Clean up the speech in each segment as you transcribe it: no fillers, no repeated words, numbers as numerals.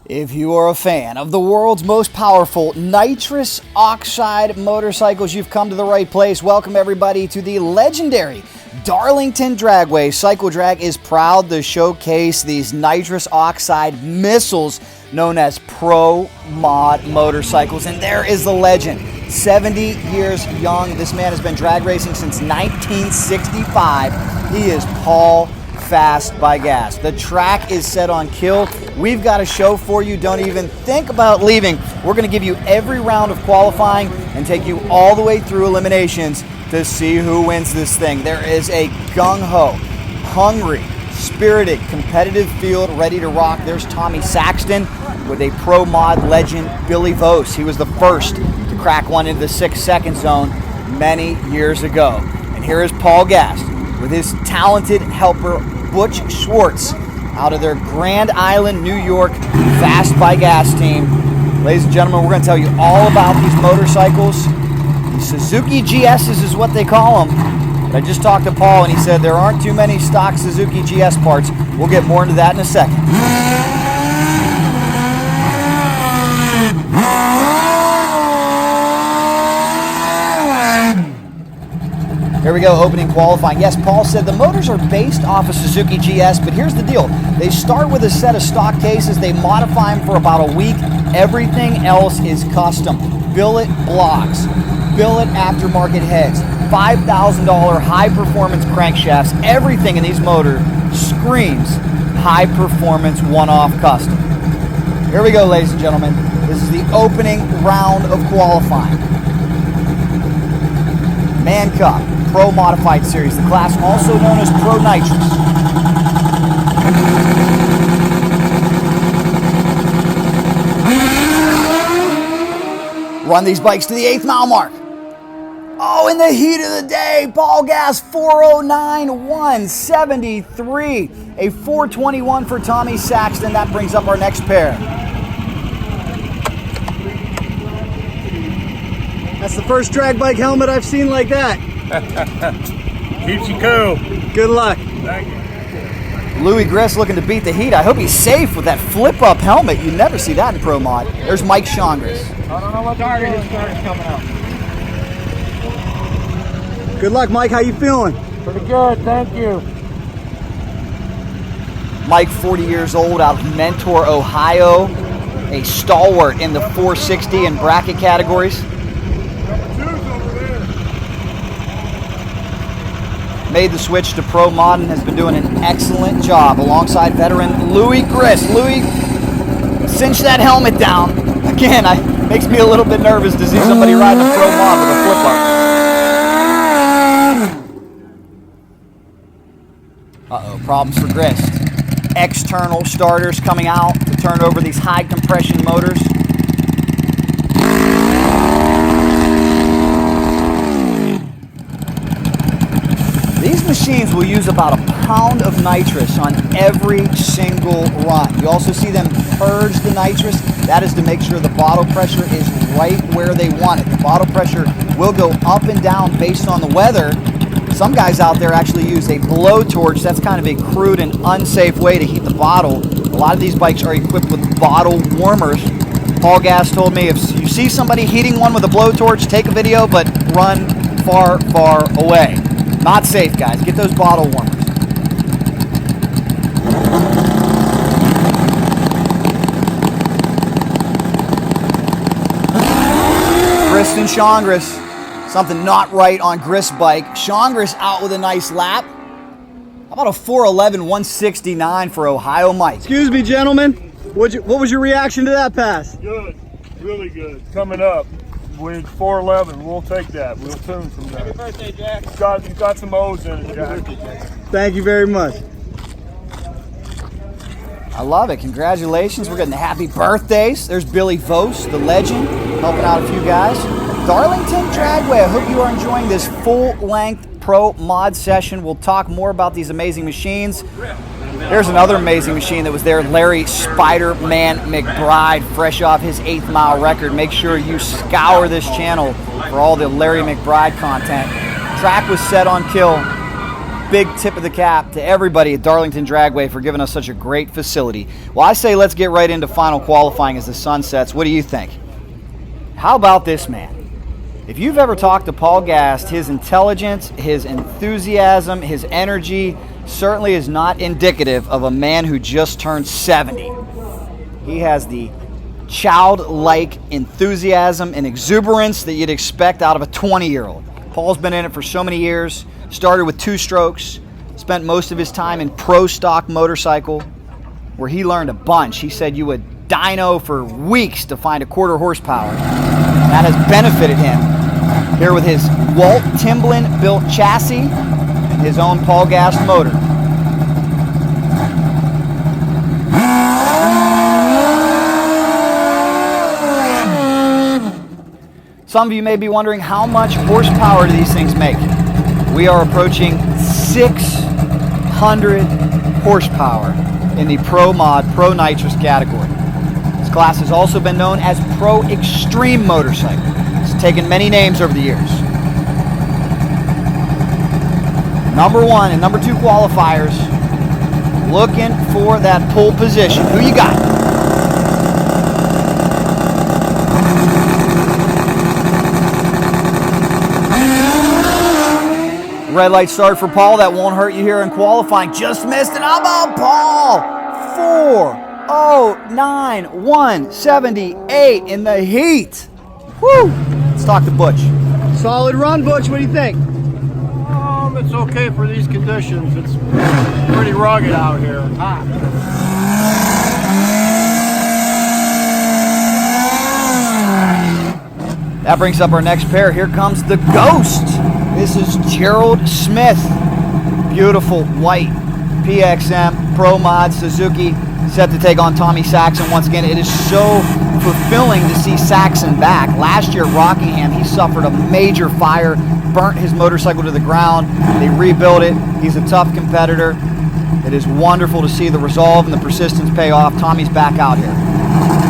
If you are a fan of the world's most powerful nitrous oxide motorcycles, you've come to the right place. Welcome everybody to the legendary Darlington Dragway. Cycle Drag is proud to showcase these nitrous oxide missiles known as Pro Mod motorcycles. And there is the legend, 70 years young. This man has been drag racing since 1965. He is Paul Fast by Gas. The track is set on kill. We've got a show for you. Don't even think about leaving. We're going to give you every round of qualifying and take you all the way through eliminations to see who wins this thing. There is a gung-ho, hungry, spirited, competitive field ready to rock. There's Tommy Saxon with a Pro Mod legend, Billy Vos. He was the first to crack one into the 6-second zone many years ago. And here is Paul Gast with his talented helper, Butch Schwartz, out of their Grand Island, New York, Fast by Gas team. Ladies and gentlemen, we're going to tell you all about these motorcycles. The Suzuki GSs is what they call them. But I just talked to Paul, and he said there aren't too many stock Suzuki GS parts. We'll get more into that in a second. Here we go, opening qualifying. Yes, Paul said the motors are based off of Suzuki GS, but here's the deal. They start with a set of stock cases. They modify them for about a week. Everything else is custom. Billet blocks, billet aftermarket heads, $5,000 high-performance crankshafts. Everything in these motors screams high-performance one-off custom. Here we go, ladies and gentlemen. This is the opening round of qualifying. Man Cup Pro Modified Series, the class also known as Pro Nitrous. Run these bikes to the 8th mile mark. Oh, in the heat of the day, Paul Gast 409.173, a 421 for Tommy Saxon. That brings up our next pair. That's the first drag bike helmet I've seen like that. Keeps you cool. Good luck. Thank you. Louie Grist looking to beat the heat. I hope he's safe with that flip-up helmet. You never see that in Pro Mod. There's Mike Chongris. I don't know what target is coming out. Good luck, Mike. How you feeling? Pretty good, thank you. Mike, 40 years old, out of Mentor, Ohio. A stalwart in the 460 and bracket categories. Made the switch to Pro Mod and has been doing an excellent job alongside veteran Louie Grist. Louie, cinch that helmet down. Again, makes me a little bit nervous to see somebody riding a Pro Mod with a flip-up. Uh-oh, problems for Grist. External starters coming out to turn over these high compression motors. These machines will use about a pound of nitrous on every single run. You also see them purge the nitrous. That is to make sure the bottle pressure is right where they want it. The bottle pressure will go up and down based on the weather. Some guys out there actually use a blowtorch. That's kind of a crude and unsafe way to heat the bottle. A lot of these bikes are equipped with bottle warmers. Paul Gast told me if you see somebody heating one with a blowtorch, take a video, but run far, far away. Not safe, guys. Get those bottle warmers. Grist and Chongris. Something not right on Grist's bike. Chongris out with a nice lap. How about a 411.169 for Ohio Mike? Excuse me, gentlemen. What was your reaction to that pass? Good, really good. Coming up with 411, we'll take that. We'll tune from that. Happy birthday, Jack. You got some O's in it, Jack. Thank you very much. I love it. Congratulations. We're getting the happy birthdays. There's Billy Vos, the legend, helping out a few guys. Darlington Dragway, I hope you are enjoying this full-length Pro Mod session. We'll talk more about these amazing machines. Here's another amazing machine that was there, Larry Spider-Man McBride, fresh off his 8th mile record. Make sure you scour this channel for all the Larry McBride content. Track was set on kill. big tip of the cap to everybody at Darlington Dragway for giving us such a great facility. Well, I say let's get right into final qualifying as the sun sets. What do you think? How about this man? If you've ever talked to Paul Gast, his intelligence, his enthusiasm, his energy certainly is not indicative of a man who just turned 70. He has the childlike enthusiasm and exuberance that you'd expect out of a 20-year-old. Paul's been in it for so many years, started with 2 strokes, spent most of his time in pro stock motorcycle, where he learned a bunch. He said you would dyno for weeks to find a 1/4 horsepower. That has benefited him here with his Walt Timblin built chassis and his own Paul Gast motor. Some of you may be wondering how much horsepower do these things make? We are approaching 600 horsepower in the Pro Mod, Pro Nitrous category. This class has also been known as Pro Extreme Motorcycle. It's taken many names over the years. Number 1 and number 2 qualifiers looking for that pole position. Who you got? Red light start for Paul. That won't hurt you here in qualifying. Just missed it. How about Paul? 4:09.178 in the heat. Woo! Let's talk to Butch. Solid run, Butch. What do you think? It's okay for these conditions. It's pretty rugged out here. Hot. That brings up our next pair. Here comes the Ghost. This is Gerald Smith. Beautiful white PXM Pro Mod Suzuki, set to take on Tommy Saxon once again. It is so fulfilling to see Saxon back. Last year at Rockingham, he suffered a major fire, burnt his motorcycle to the ground. They rebuilt it. He's a tough competitor. It is wonderful to see the resolve and the persistence pay off. Tommy's back out here.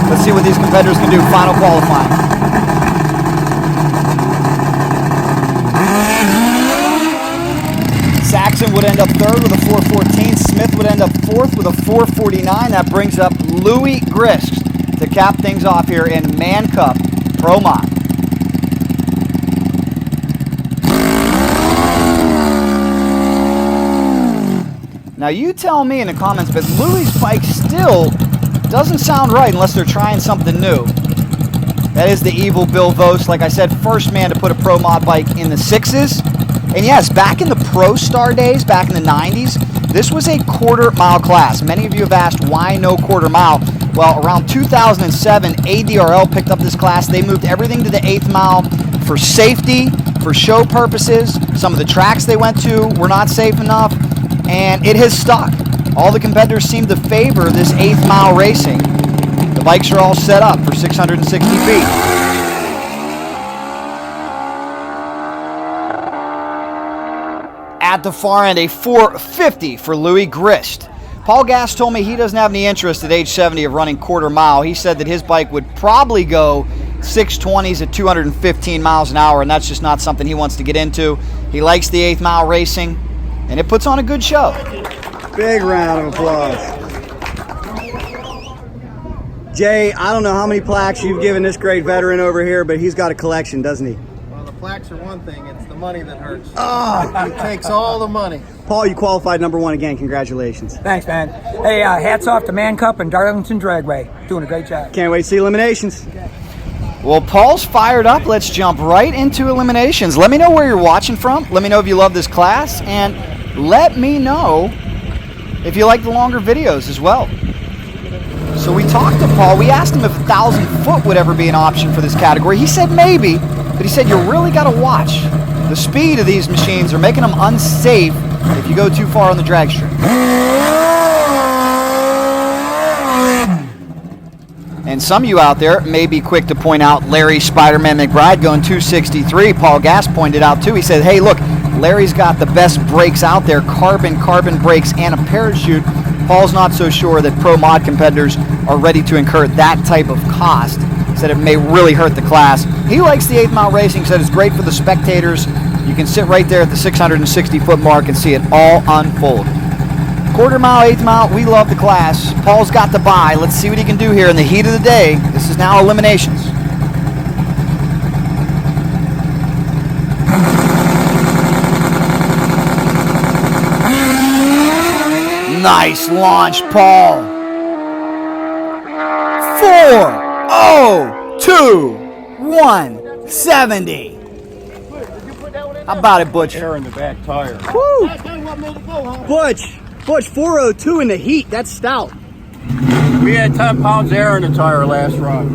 Let's see what these competitors can do. Final qualifying. Saxon would end up 3rd with a 4:14. Smith would end up 4th with a 4:49. That brings up Louie Grist to cap things off here in Man Cup Pro Mod. Now you tell me in the comments, but Louie's bike still doesn't sound right unless they're trying something new. That is the evil Bill Vos. Like I said, first man to put a Pro Mod bike in the 6s. And yes, back in the Pro Star days, back in the 90s, this was a 1/4 mile class. Many of you have asked why no 1/4 mile. Well, around 2007, ADRL picked up this class. They moved everything to the 1/8 mile for safety, for show purposes. Some of the tracks they went to were not safe enough, and it has stuck. All the competitors seem to favor this 1/8 mile racing. The bikes are all set up for 660 feet. At the far end, a 450 for Louie Grist. Paul Gast told me he doesn't have any interest at age 70 of running 1/4 mile. He said that his bike would probably go 620s at 215 miles an hour, and that's just not something he wants to get into. He likes the 1/8 mile racing, and it puts on a good show. Big round of applause. Jay, I don't know how many plaques you've given this great veteran over here, but he's got a collection, doesn't he? Well, the plaques are one thing. It's the money that hurts. Oh. It takes all the money. Paul, you qualified number 1 again. Congratulations. Thanks, man. Hey, hats off to Man Cup and Darlington Dragway. Doing a great job. Can't wait to see eliminations. Well, Paul's fired up. Let's jump right into eliminations. Let me know where you're watching from. Let me know if you love this class, and let me know if you like the longer videos as well. So we talked to Paul. We asked him if 1,000 foot would ever be an option for this category. He said maybe, but he said you really got to watch. The speed of these machines are making them unsafe if you go too far on the drag strip. And some of you out there may be quick to point out Larry Spider-Man McBride going 263. Paul Gast pointed out too. He said, hey, look, Larry's got the best brakes out there, carbon brakes, and a parachute. Paul's not so sure that Pro Mod competitors are ready to incur that type of cost. He said it may really hurt the class. He likes the 1/8 mile racing. He said it's great for the spectators You can sit right there at the 660-foot mark and see it all unfold. Quarter mile, eighth mile, we love the class. Paul's got the bye. Let's see what he can do here in the heat of the day. This is now eliminations. Nice launch, Paul. 4:02:170. How about it, Butch? Air in the back tire. Woo! Butch, 402 in the heat. That's stout. We had 10 pounds of air in the tire last run.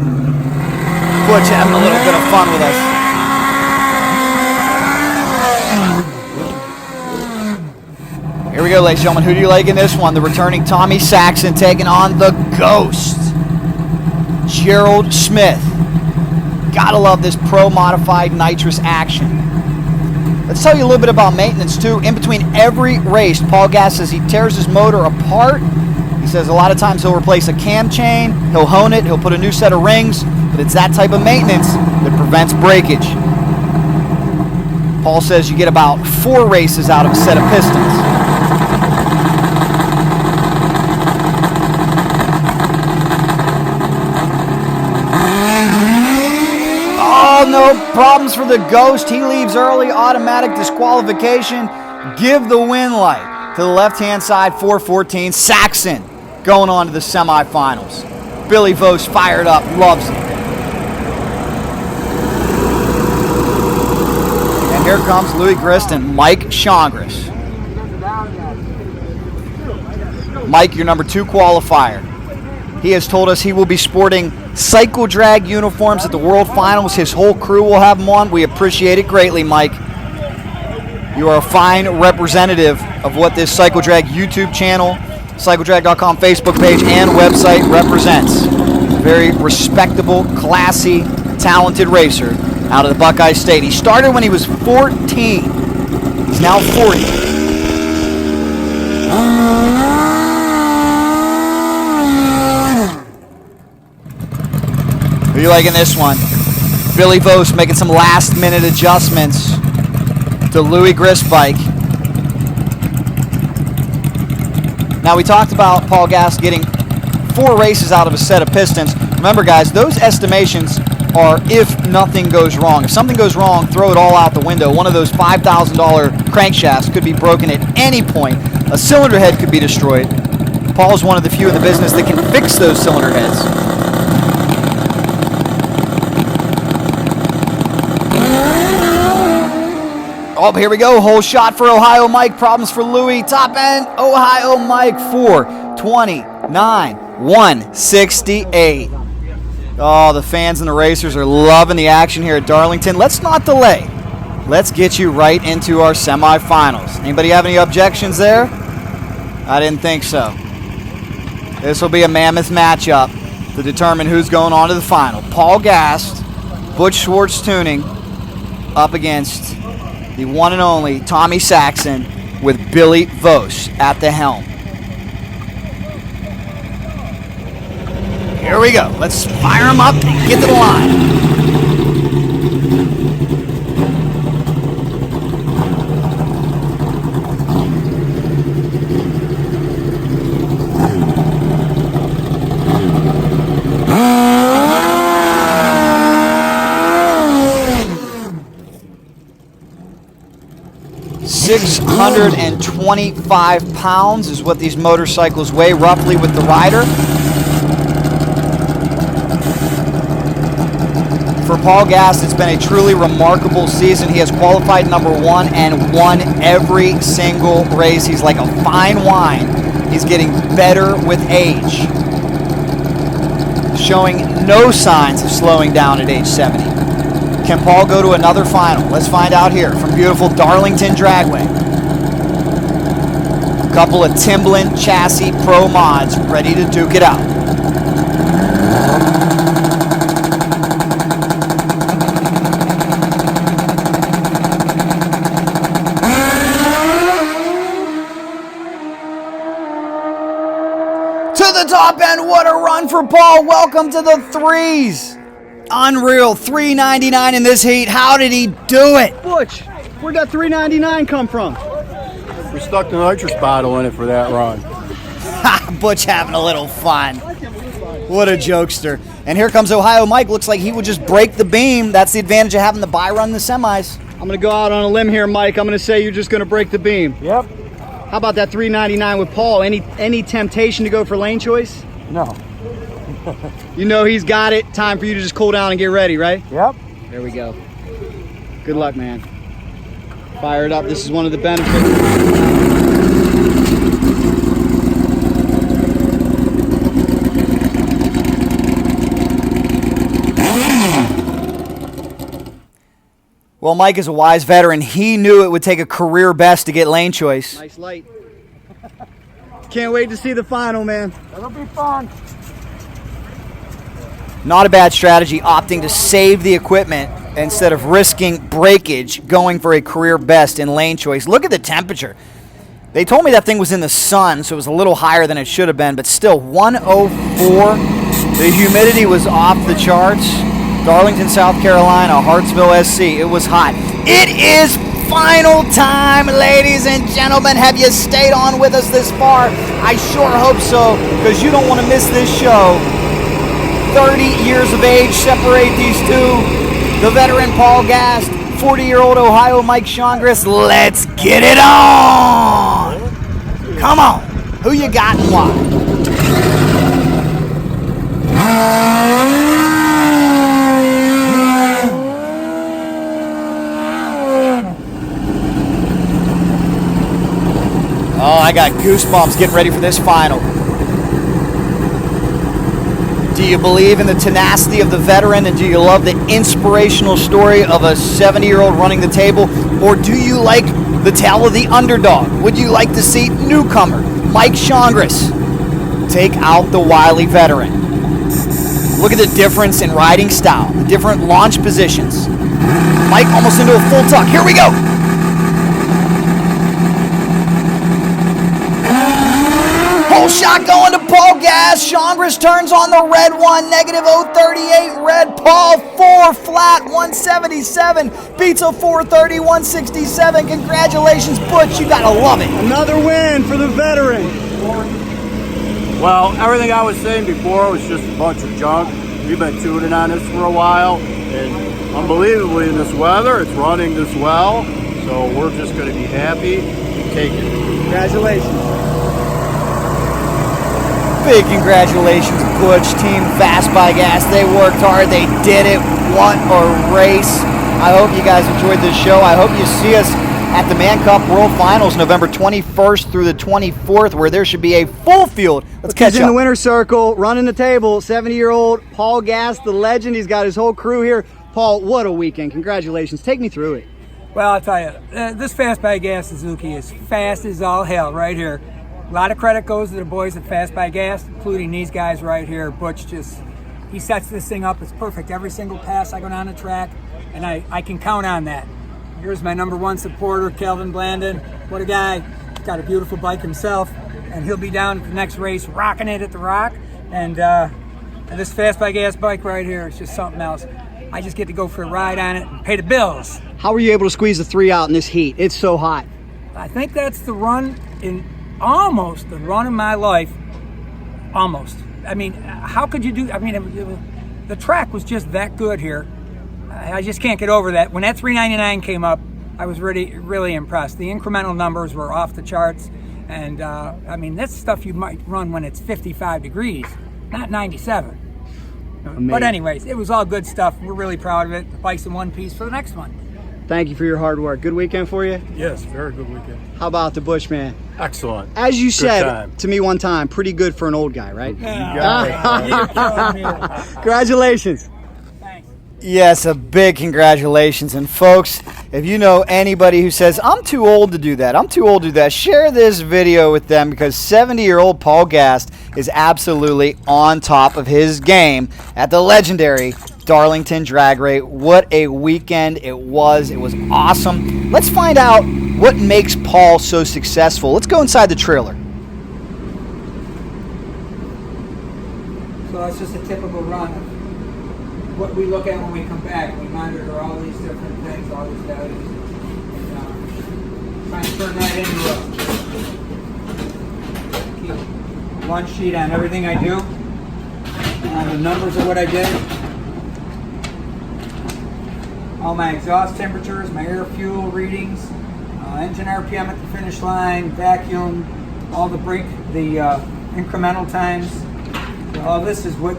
Butch having a little bit of fun with us. Here we go, ladies and gentlemen. Who do you like in this one? The returning Tommy Saxon taking on the Ghost, Gerald Smith. Gotta love this pro-modified nitrous action. Let's tell you a little bit about maintenance, too. In between every race, Paul Gast says he tears his motor apart. He says a lot of times he'll replace a cam chain, he'll hone it, he'll put a new set of rings, but it's that type of maintenance that prevents breakage. Paul says you get about 4 races out of a set of pistons. Oh, no problems for the Ghost. He leaves early, automatic disqualification. Give the win light to the left-hand side, 414. Saxon going on to the semifinals. Billy Vos fired up, loves it. And here comes Louie Grist and Mike Chongris. Mike, your number 2 qualifier. He has told us he will be sporting cycle drag uniforms at the World Finals. His whole crew will have them on. We appreciate it greatly, Mike. You are a fine representative of what this cycle drag YouTube channel, cycledrag.com Facebook page, and website represents. Very respectable, classy, talented racer out of the Buckeye State. He started when he was 14. He's now 40. Who are you liking this one? Billy Vos making some last-minute adjustments to Louie Grist bike. Now, we talked about Paul Gast getting 4 races out of a set of pistons. Remember, guys, those estimations are if nothing goes wrong. If something goes wrong, throw it all out the window. One of those $5,000 crankshafts could be broken at any point. A cylinder head could be destroyed. Paul's one of the few in the business that can fix those cylinder heads. Oh, here we go. Whole shot for Ohio Mike. Problems for Louie. Top end, Ohio Mike, 4:29:168. Oh, the fans and the racers are loving the action here at Darlington. Let's not delay. Let's get you right into our semifinals. Anybody have any objections there? I didn't think so. This will be a mammoth matchup to determine who's going on to the final. Paul Gast, Butch Schwartz Tuning, up against the one and only Tommy Saxon with Billy Vos at the helm. Here we go. Let's fire them up and get to the line. £625 is what these motorcycles weigh roughly with the rider. For Paul Gast, it's been a truly remarkable season. He has qualified number 1 and won every single race. He's like a fine wine. He's getting better with age, showing no signs of slowing down at age 70. Can Paul go to another final? Let's find out here from beautiful Darlington Dragway. A couple of Timblin chassis pro mods ready to duke it out. To the top end, what a run for Paul. Welcome to the threes. Unreal, $3.99 in this heat. How did he do it? Butch, Where'd that $3.99 come from? We stuck the nitrous bottle in it for that run. Butch having a little fun. What a jokester. And here comes Ohio Mike. Looks like he would just break the beam. That's the advantage of having the bye run in the semis. I'm going to go out on a limb here, Mike. I'm going to say you're just going to break the beam. Yep. How about that $3.99 with Paul? Any temptation to go for lane choice? No. You know he's got it. Time for you to just cool down and get ready, right? Yep. There we go. Good luck, man. Fire it up. This is one of the benefits. Well, Mike is a wise veteran. He knew it would take a career best to get lane choice. Nice light. Can't wait to see the final, man. It'll be fun. Not a bad strategy, opting to save the equipment instead of risking breakage, going for a career best in lane choice. Look at the temperature. They told me that thing was in the sun, so it was a little higher than it should have been, but still 104. The humidity was off the charts. Darlington, South Carolina, Hartsville, SC. It was hot. It is final time, ladies and gentlemen. Have you stayed on with us this far? I sure hope so, because you don't want to miss this show. 30 years of age separate these two. The veteran Paul Gast, 40-year-old Ohio Mike Chongris. Let's get it on. Come on. Who you got and why? Oh, I got goosebumps getting ready for this final. Do you believe in the tenacity of the veteran, and do you love the inspirational story of a 70-year-old running the table? Or do you like the tale of the underdog? Would you like to see newcomer Mike Chongris take out the wily veteran? Look at the difference in riding style, the different launch positions. Mike almost into a full tuck. Here we go. Whole shot going to Paul Gast. Chongris turns on the red one. Negative 038 red. Paul 4 flat 177. Beats a 430 167. Congratulations, Butch. You gotta love it. Another win for the veteran. Well, everything I was saying before was just a bunch of junk. We've been tuning on this for a while, and unbelievably in this weather, it's running this well. So we're just going to be happy and take it. Congratulations. Big congratulations, Butch. Team Fast by Gas. They worked hard. They did it. What a race. I hope you guys enjoyed this show. I hope you see us at the Man Cup World Finals November 21st through the 24th, where there should be a full field. Let's catch He's up. in the winner's circle, running the table. 70-year-old Paul Gast, the legend. He's got his whole crew here. Paul, what a weekend. Congratulations. Take me through it. Well, I'll tell you, this Fast by Gas Suzuki is fast as all hell right here. A lot of credit goes to the boys at Fast by Gas, including these guys right here. Butch he sets this thing up. It's perfect. Every single pass I go down the track, and I can count on that. Here's my #1 supporter, Kelvin Blandon. What a guy. He's got a beautiful bike himself, and he'll be down at the next race rocking it at the Rock. And this Fast by Gas bike right here is just something else. I just get to go for a ride on it and pay the bills. How were you able to squeeze the 3 out in this heat? It's so hot. I think that's the run almost the run of my life. Almost. I mean, how could you do? I mean, the track was just that good here. I just can't get over that. When that 399 came up, I was really impressed. The incremental numbers were off the charts, and I mean, that's stuff you might run when it's 55 degrees, not 97. Amazing. But anyways, it was all good stuff. We're really proud of it. The bike's in one piece for the next one. Thank you for your hard work. Good weekend for you? Yes, very good weekend. How about the Bushman? Excellent. As you Good said time. to me one time, pretty good for an old guy, right? You're killing me. Congratulations. Thanks. Yes, a big congratulations. And folks, if you know anybody who says, I'm too old to do that, I'm too old to do that, share this video with them, because 70-year-old Paul Gast is absolutely on top of his game at the legendary Darlington Dragway. What a weekend it was. It was awesome. Let's find out what makes Paul so successful. Let's go inside the trailer. So it's just a typical run. What we look at when we come back, we monitor all these different things, all these values. And, Try and turn that into a one sheet on everything I do. The numbers of what I did. All my exhaust temperatures, my air fuel readings, engine RPM at the finish line, vacuum, all the incremental times. So all this is what.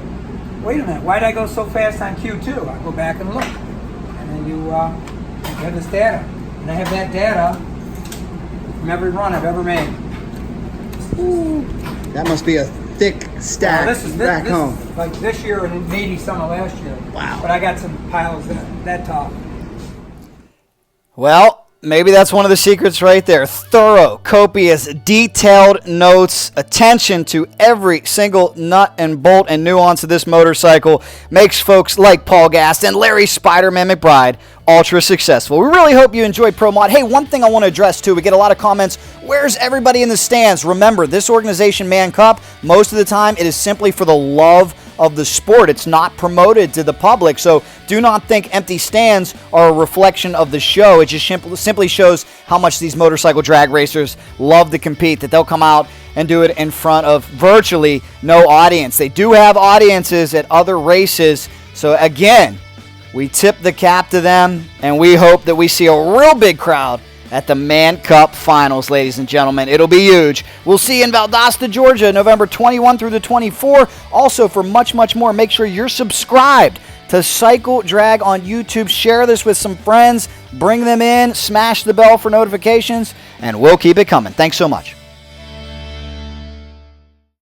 Wait a minute, why did I go so fast on Q2? I go back and look, and then you have this data, and I have that data from every run I've ever made. Ooh, that must be a thick stack back home. Is like this year and maybe some of last year. Wow. But I got some piles that tall. Well, maybe that's one of the secrets right there. Thorough, copious, detailed notes, attention to every single nut and bolt and nuance of this motorcycle makes folks like Paul Gast and Larry Spider-Man McBride ultra successful. We really hope you enjoyed Pro Mod. Hey, one thing I want to address too, we get a lot of comments, where's everybody in the stands? Remember, this organization, Man Cup, most of the time it is simply for the love of the sport. It's not promoted to the public, so do not think empty stands are a reflection of the show. It just simply shows how much these motorcycle drag racers love to compete, that they'll come out and do it in front of virtually no audience. They do have audiences at other races, so again, we tip the cap to them, and we hope that we see a real big crowd at the Man Cup Finals, ladies and gentlemen. It'll be huge. We'll see you in Valdosta, Georgia, November 21 through the 24. Also, for much, much more, make sure you're subscribed to Cycle Drag on YouTube. Share this with some friends. Bring them in. Smash the bell for notifications, and we'll keep it coming. Thanks so much.